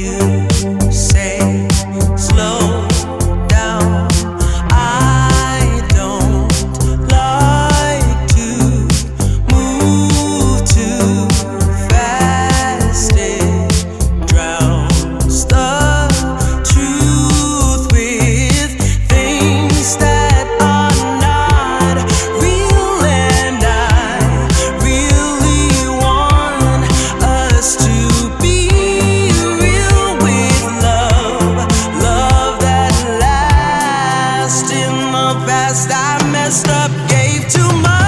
you say slow down. I don't like to move too fast. It drowns the truth with things that are not real, and I really want us to be real with love, love that lasts. In the past I messed up, gave too much.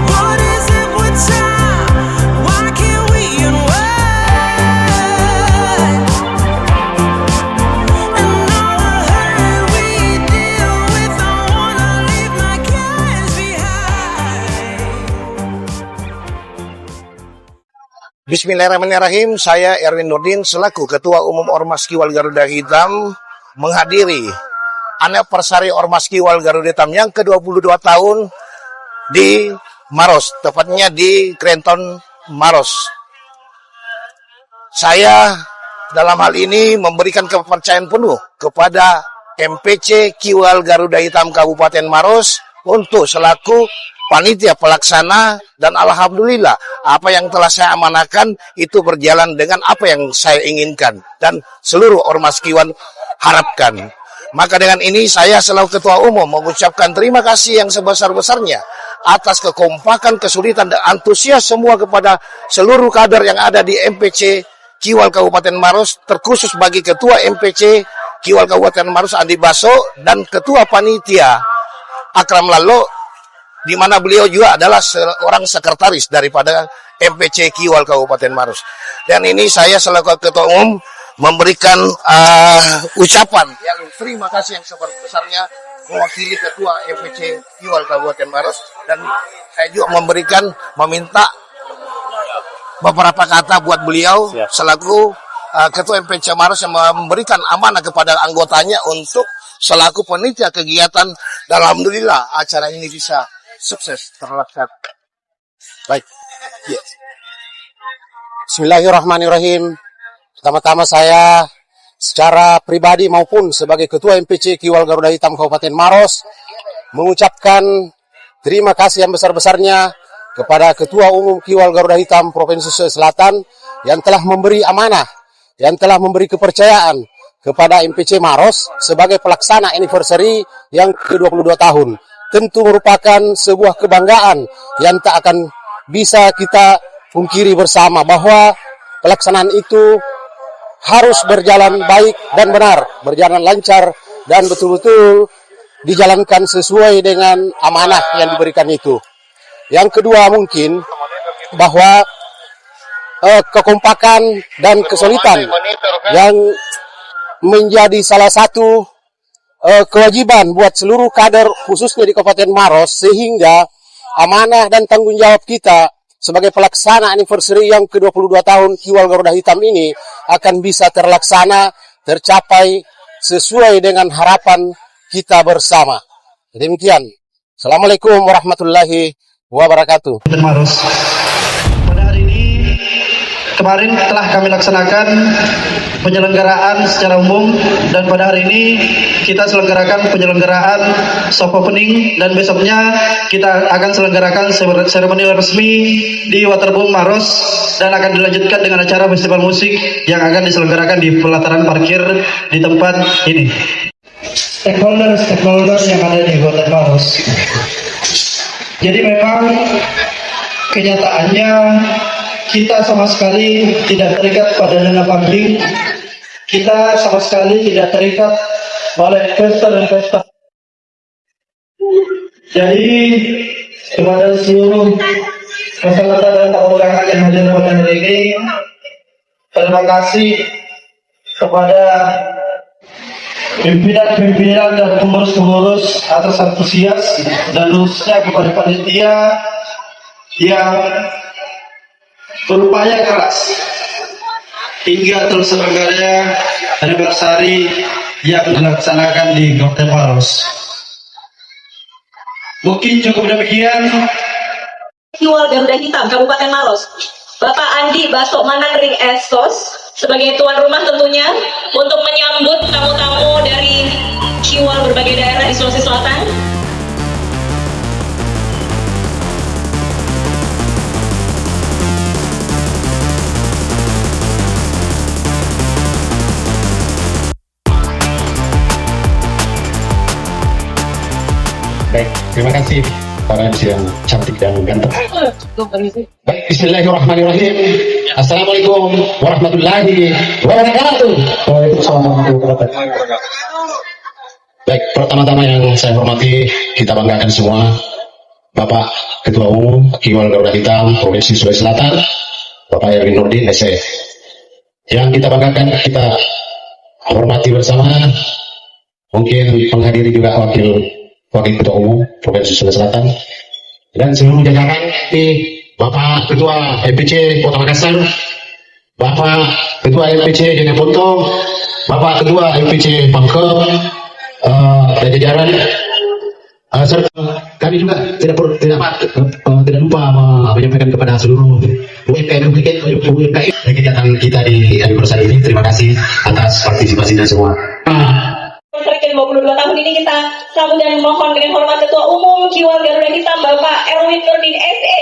What is it with time? Why can't we unwind? And all the hurt we deal with, I wanna leave my cares behind. Bismillahirrahmanirrahim. Saya Erwin Nurdin selaku Ketua Umum Ormas Kiwal Garuda Hitam menghadiri Aniversari Ormas Kiwal Garuda Hitam yang ke-22 tahun di Maros, tepatnya di Krenton Maros. Saya dalam hal ini memberikan kepercayaan penuh kepada MPC Kiwal Garuda Hitam Kabupaten Maros untuk selaku panitia pelaksana, dan alhamdulillah apa yang telah saya amanahkan itu berjalan dengan apa yang saya inginkan dan seluruh ormas Kiwal harapkan. Maka dengan ini saya selaku Ketua Umum mengucapkan terima kasih yang sebesar-besarnya atas kekompakan, kesulitan, dan antusias semua kepada seluruh kader yang ada di MPC Kiwal Kabupaten Maros, terkhusus bagi Ketua MPC Kiwal Kabupaten Maros Andi Baso dan Ketua Panitia Akram Lalo, di mana beliau juga adalah seorang sekretaris daripada MPC Kiwal Kabupaten Maros. Dan ini saya selaku Ketua Umum memberikan ucapan yang terima kasih yang sebesar-besarnya mewakili Ketua MPC Kiwal Kabupaten Maros, dan saya juga meminta beberapa kata buat beliau selaku Ketua MPC Maros yang memberikan amanah kepada anggotanya untuk selaku panitia kegiatan, dan alhamdulillah acara ini bisa sukses terlaksana. Baik. Yes. Bismillahirrahmanirrahim. Pertama-tama saya secara pribadi maupun sebagai Ketua MPC Kiwal Garuda Hitam Kabupaten Maros mengucapkan terima kasih yang besar-besarnya kepada Ketua Umum Kiwal Garuda Hitam Provinsi Sulawesi Selatan yang telah memberi amanah, yang telah memberi kepercayaan kepada MPC Maros sebagai pelaksana anniversary yang ke-22 tahun. Tentu merupakan sebuah kebanggaan yang tak akan bisa kita pungkiri bersama, bahwa pelaksanaan itu harus berjalan baik dan benar, berjalan lancar, dan betul-betul dijalankan sesuai dengan amanah yang diberikan itu. Yang kedua mungkin bahwa kekompakan dan kesulitan yang menjadi salah satu kewajiban buat seluruh kader khususnya di Kabupaten Maros, sehingga amanah dan tanggung jawab kita sebagai pelaksana anniversary yang ke-22 tahun Kiwal Garuda Hitam ini akan bisa terlaksana, tercapai sesuai dengan harapan kita bersama. Demikian. Assalamualaikum warahmatullahi wabarakatuh. Maros. Pada hari ini kemarin telah kami laksanakan penyelenggaraan secara umum, dan pada hari ini kita selenggarakan penyelenggaraan soft opening, dan besoknya kita akan selenggarakan seremoni resmi di Waterboom Maros, dan akan dilanjutkan dengan acara festival musik yang akan diselenggarakan di pelataran parkir di tempat ini. Stakeholder yang ada di Kabupaten Maros. Jadi memang kenyataannya kita sama sekali tidak terikat pada dana funding, kita sama sekali tidak terikat oleh investor. Jadi kepada seluruh peserta dan tamu undangan yang hadir pada hari ini, terima kasih kepada pimpinan dan pengurus atas antusias, dan khususnya kepada panitia yang berupaya keras hingga terselenggaranya anniversary yang dilaksanakan di Kabupaten Maros. Mungkin cukup demikian. Kiwal Garuda Hitam Kabupaten Maros, Bapak Andi Basok Manangring Estos sebagai tuan rumah tentunya untuk menyambut tamu-tamu dari Kiwal berbagai daerah di Sulawesi Selatan. Baik, terima kasih para MC yang cantik dan ganteng. Baik, bismillahirrahmanirrahim. Assalamualaikum warahmatullahi wabarakatuh. Waalaikumsalam warahmatullahi wabarakatuh. Baik, pertama-tama yang saya hormati, kita banggakan semua Bapak Ketua Umum Kiwal Garuda Hitam Provinsi Sulawesi Selatan, Bapak Erwin Nurdin SE. Yang kita banggakan, kita hormati bersama, mungkin menghadiri juga Wakil Ketua Umum Provinsi Sulawesi Selatan dan seluruh jajaran di Bapak Ketua MPC Kota Makassar, Bapak Ketua MPC Jeneponto, Bapak Ketua MPC Pangkep, dan jajaran serta kami juga tidak lupa menyampaikan kepada seluruh UMKM kegiatan kita di anniversary ini. Terima kasih atas partisipasinya semua. Ke 52 tahun ini kita sambut dan mohon dengan hormat Ketua Umum Kiwal Garuda Hitam Bapak Erwin Nurdin SE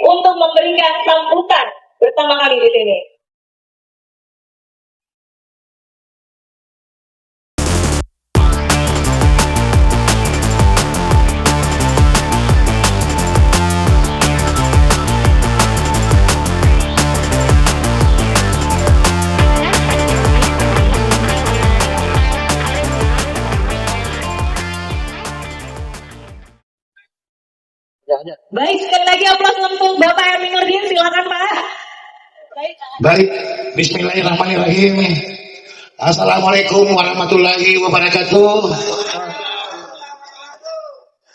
untuk memberikan sambutan pertama kali di sini. Baik, sekali lagi aplaus untuk Bapak Erwin Nurdin, silakan Pak. Baik, bismillahirrahmanirrahim. Assalamualaikum warahmatullahi wabarakatuh.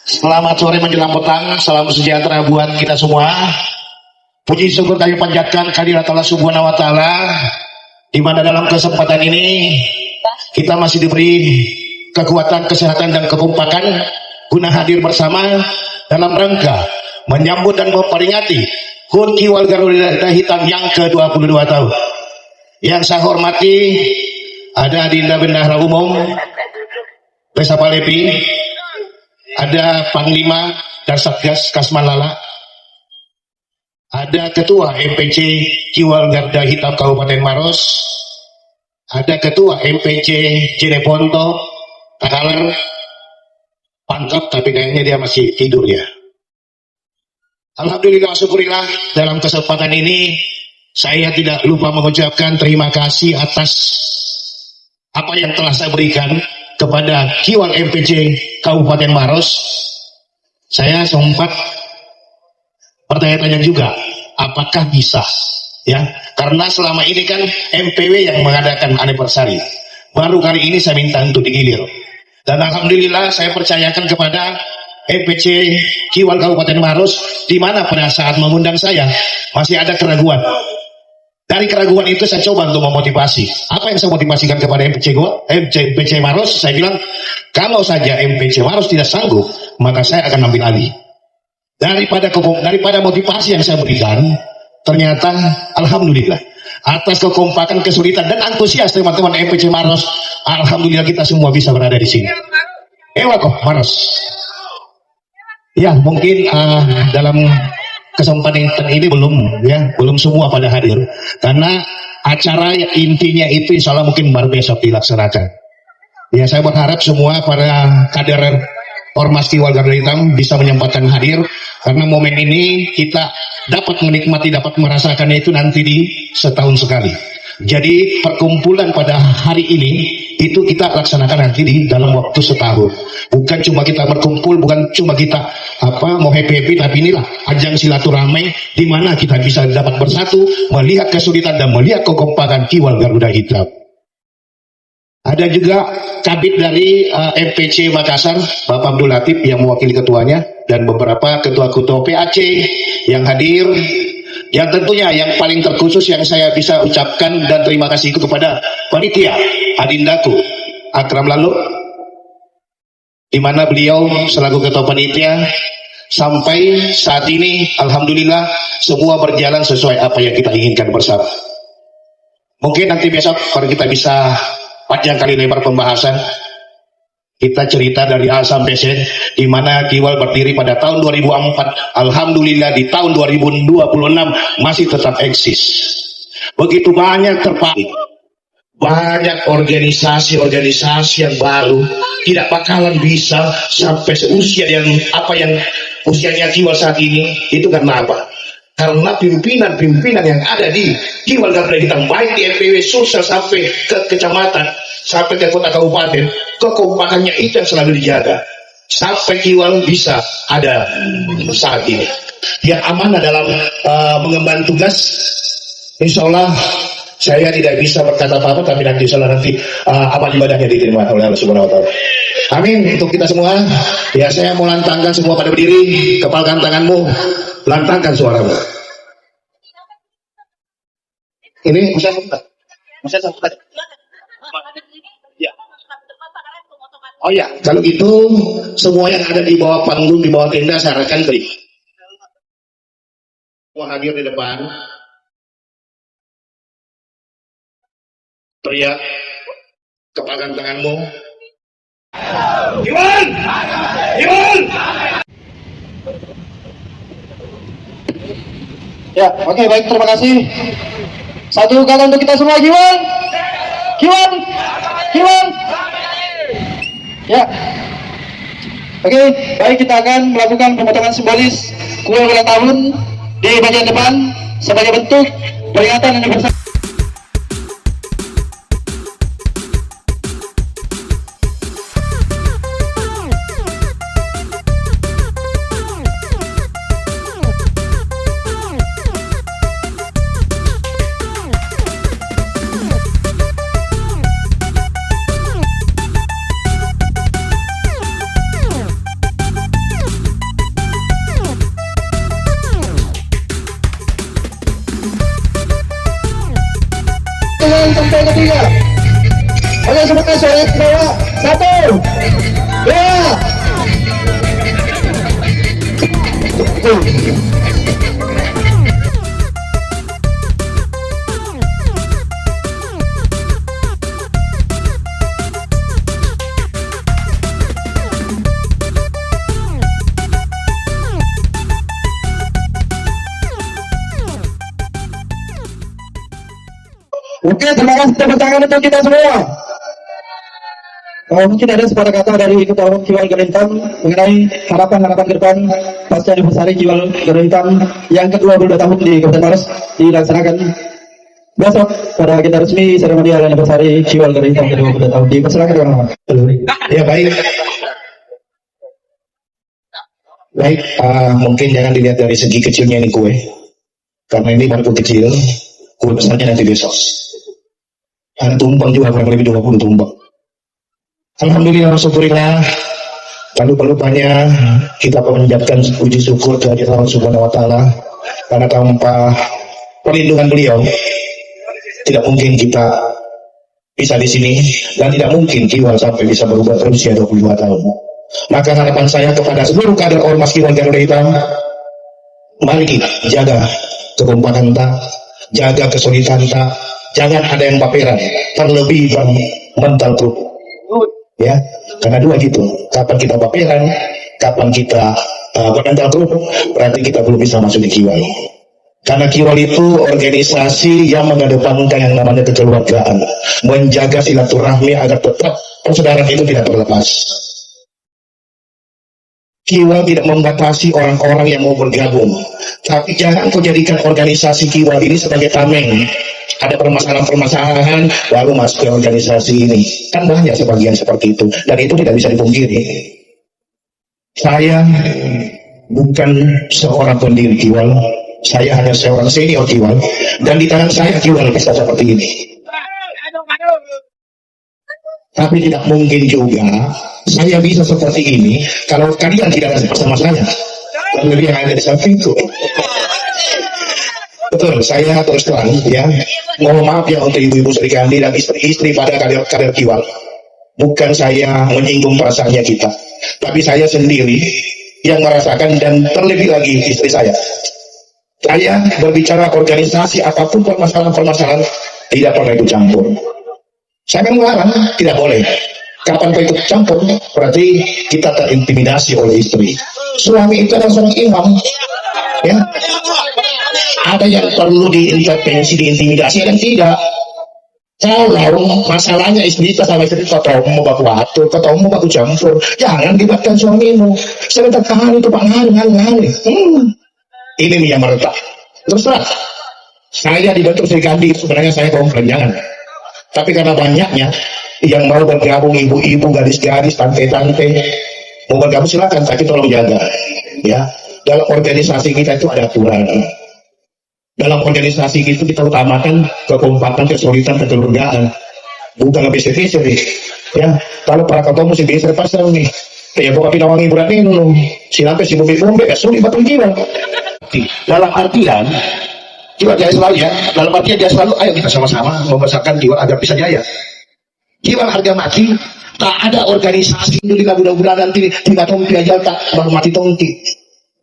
Selamat sore menjelang petang, salam sejahtera buat kita semua. Puji syukur kami panjatkan kehadirat Allah Subhanahu wa taala, di mana dalam kesempatan ini kita masih diberi kekuatan, kesehatan dan kekompakan guna hadir bersama dalam rangka menyambut dan memperingati HUT Kiwal Garuda Hitam yang ke-22 tahun. Yang saya hormati ada Dinda Bendahara Umum Desa Palepi, ada Panglima dan Satgas Kasmanlala, ada Ketua MPC Kiwal Garuda Hitam Kabupaten Maros, ada Ketua MPC Jeneponto Takalar Pangkep, tapi kayaknya dia masih tidur ya. Alhamdulillah, syukurillah, dalam kesempatan ini saya tidak lupa mengucapkan terima kasih atas apa yang telah saya berikan kepada Kiwal MPC Kabupaten Maros. Saya sempat bertanya-tanya juga, apakah bisa? Ya, karena selama ini kan MPW yang mengadakan anniversary. Baru kali ini saya minta untuk digilir. Dan alhamdulillah saya percayakan kepada MPC Kiwal Kabupaten Maros, di mana pada saat mengundang saya masih ada keraguan. Dari keraguan itu saya coba untuk memotivasi. Apa yang saya motivasikan kepada MPC Maros? Saya bilang, kalau saja MPC Maros tidak sanggup, maka saya akan ambil alih. Daripada motivasi yang saya berikan, ternyata alhamdulillah atas kekompakan, kesulitan dan antusias teman-teman MPC Maros, alhamdulillah kita semua bisa berada di sini. Kok Maros. Ya, mungkin dalam kesempatan ini belum semua pada hadir, karena acara intinya itu insya Allah mungkin baru besok dilaksanakan. Ya, saya berharap semua para kader Ormas Kiwal Garuda Hitam bisa menyempatkan hadir, karena momen ini kita dapat menikmati, dapat merasakannya itu nanti di setahun sekali. Jadi perkumpulan pada hari ini itu kita laksanakan nanti di dalam waktu setahun. Bukan cuma kita berkumpul, bukan cuma kita mau happy-happy, tapi inilah ajang silaturahmi di mana kita bisa dapat bersatu, melihat kesulitan dan melihat kekompakan Kiwal Garuda Hitam. Ada juga kabit dari MPC Makassar, Bapak Abdul Latif yang mewakili ketuanya, dan beberapa ketua-ketua PAC yang hadir. Yang tentunya yang paling terkhusus yang saya bisa ucapkan dan terima kasih itu kepada panitia Adindaku Akram Lalu, di mana beliau selaku ketua panitia Sampai saat ini, alhamdulillah, semua berjalan sesuai apa yang kita inginkan bersama. Mungkin nanti besok kalau kita bisa panjang kali lebar pembahasan, kita cerita dari A sampai Z, di mana Kiwal berdiri pada tahun 2004. Alhamdulillah di tahun 2026 masih tetap eksis. Begitu banyak terpakai. Banyak organisasi-organisasi yang baru tidak bakalan bisa sampai seusia yang usianya Kiwal saat ini. Itu karena apa? Karena pimpinan-pimpinan yang ada di Kiwal Garuda Hitam, baik di MPW Sulsel sampai ke kecamatan, sampai ke kota kabupaten, kekompakannya itu yang selalu dijaga sampai Kiwal bisa ada saat ini. Yang amanah dalam mengemban tugas, insya Allah saya tidak bisa berkata apa-apa, tapi nanti insya Allah nanti amal ibadahnya diterima oleh Allah Subhanahu Wa Taala. Amin untuk kita semua. Ya, saya mau lantangkan semua pada berdiri, kepalkan tanganmu, lantangkan suaramu. Ini bisa sampai. Ya. Oh ya, kalau gitu semua yang ada di bawah panggung, di bawah tenda, saya akan beri. Mau hadir di depan. Teriak, kepalkan tanganmu. Iwan! Iwan! Ya, oke, baik, terima kasih. Satu kata untuk kita semua, Kiwan. Kiwan. Kiwan. Ya. Oke, baik, kita akan melakukan pemotongan simbolis kue ulang tahun di bagian depan sebagai bentuk peringatan anniversary. Sampai ketiga. Oke, sebutkan suara ke bawah. 1, 2. Oke, terima kasih tepuk tangan untuk kita semua. Mungkin ada sepatah kata dari Ketua Umum Kiwal Garuda Hitam mengenai harapan-harapan ke depan pasca anniversary Kiwal Garuda Hitam yang ke-22 tahun di Kabupaten Maros dilaksanakan besok pada agenda resmi seremonial anniversary Kiwal Garuda Hitam ke-22 tahun. Dipersilakan teman-teman. Ya, baik. Baik, mungkin jangan dilihat dari segi kecilnya ini kue, karena ini baru kecil. Kue besarnya nanti besok. Ada tumpeng juga, kurang lebih 20 tumpeng. Alhamdulillah, syukurillah. Lupa-lupanya kita mengucapkan puji syukur kepada Allah Subhanahu Wa Taala, karena tanpa perlindungan beliau tidak mungkin kita bisa di sini, dan tidak mungkin Kiwal sampai bisa berubah berusia 22 tahun. Maka harapan saya kepada seluruh kader Ormas Kiwal Garuda Hitam, mari kita jaga kekompakan kita, jaga kesulitan kita, jangan ada yang paperan, terlebih mental grup. Ya, karena dua gitu. Kapan kita paperan, kapan kita mental grup, berarti kita belum bisa masuk di Kiwal. Karena Kiwal itu organisasi yang mengedepankan yang namanya kekeluargaan, menjaga silaturahmi agar tetap persaudaraan itu tidak terlepas. Kiwal tidak membatasi orang-orang yang mau bergabung, tapi jangan kau jadikan organisasi Kiwal ini sebagai tameng. Ada permasalahan-permasalahan baru masuk ke organisasi ini. Kan banyak sebagian seperti itu, dan itu tidak bisa dipungkiri. Saya bukan seorang pendiri Kiwal, saya hanya seorang senior Kiwal, dan di tangan saya Kiwal bisa seperti ini. Tapi tidak mungkin juga saya bisa seperti ini kalau kalian tidak ada bersama saya. Lebih yang ada di sampingku. Betul, saya terus terang ya, mohon maaf ya untuk ibu-ibu Sri Kandi dan istri-istri pada kader Kiwal. Bukan saya menyinggung perasaannya kita, tapi saya sendiri yang merasakan, dan terlebih lagi istri saya. Saya berbicara organisasi apapun permasalahan-permasalahan tidak pernah ikut campur. Saya memang melarang, tidak boleh. Kapan kau ikut campur, berarti kita terintimidasi oleh istri. Suami itu adalah seorang imam, ya. Ada yang perlu diintervensi, diintimidasi, dan tidak. Kalau masalahnya istri kita sama istri kau tahu mau baku atur, kau tahu mau baku campur, jangan libatkan suamimu. Sebentar tahan itu Pak ngan. Ini yang meretak. Terus terang, saya dibentuk Sri Kandi, sebenarnya saya kaum perenjangan. Tapi karena banyaknya yang mau bergabung, ibu-ibu, gadis-gadis, tante-tante, mau bergabung silakan, tapi tolong jaga. Ya, dalam organisasi kita itu ada aturan. Dalam organisasi itu kita utamakan kekompakan, kesulitan, kekeluargaan. Bukan habis-habis nih. Ya, kalau para ketemu si biasa pasal nih. Ya, bukan pinawangi berat minum. Siapa si bombe-bombe, sulit batul jiwa. Dalam artian, jiwa jaya selalu ya. Dalam artian dia selalu, ayo kita sama-sama membesarkan jiwa agar bisa jaya. Jiwa harga mati, tak ada organisasi Alhamdulillah mudah-mudahan nanti 3 tahun aja tak baru mati tongti.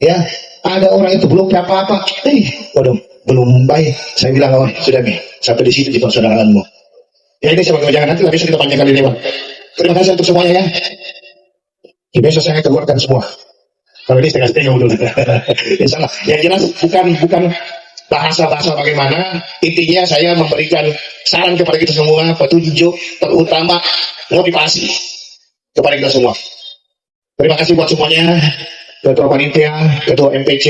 Ya, ada orang itu belum apa-apa. Waduh, belum baik. Saya bilang, oh sudah nih, sampai di situ di persaudaraanmu. Ya ini sebagai jangan nanti bisa kita panjangkan ini, Bang. Terima kasih untuk semuanya ya. Ya, besok saya keluarkan semua. Kalau ini setengah-setengah dulu. Ya salah. Yang jelas bukan bahasa-bahasa bagaimana. Intinya saya memberikan saran kepada kita semua, petunjuk terutama motivasi kepada kita semua. Terima kasih buat semuanya. Ketua Panitia, Ketua MPC,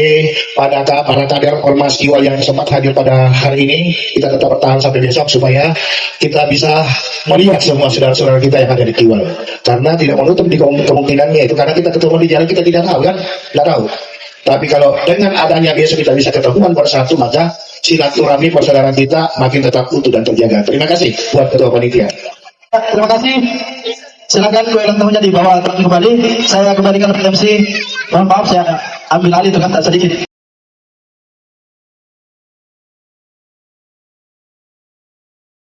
para kader Ormas Kiwal yang sempat hadir pada hari ini, kita tetap bertahan sampai besok supaya kita bisa melihat semua saudara-saudara kita yang ada di Kiwal. Karena tidak menutup di kemungkinannya itu, karena kita ketemu di jalan kita tidak tahu kan, tidak tahu. Tapi kalau dengan adanya besok kita bisa ketemuan bersatu, maka silaturahmi persaudaraan kita makin tetap utuh dan terjaga. Terima kasih buat Ketua Panitia. Terima kasih. Silakan kue ulang tahunnya dibawa kembali. Saya kembalikan ke MC. Mohon maaf saya ambil alih dengan tak sedikit.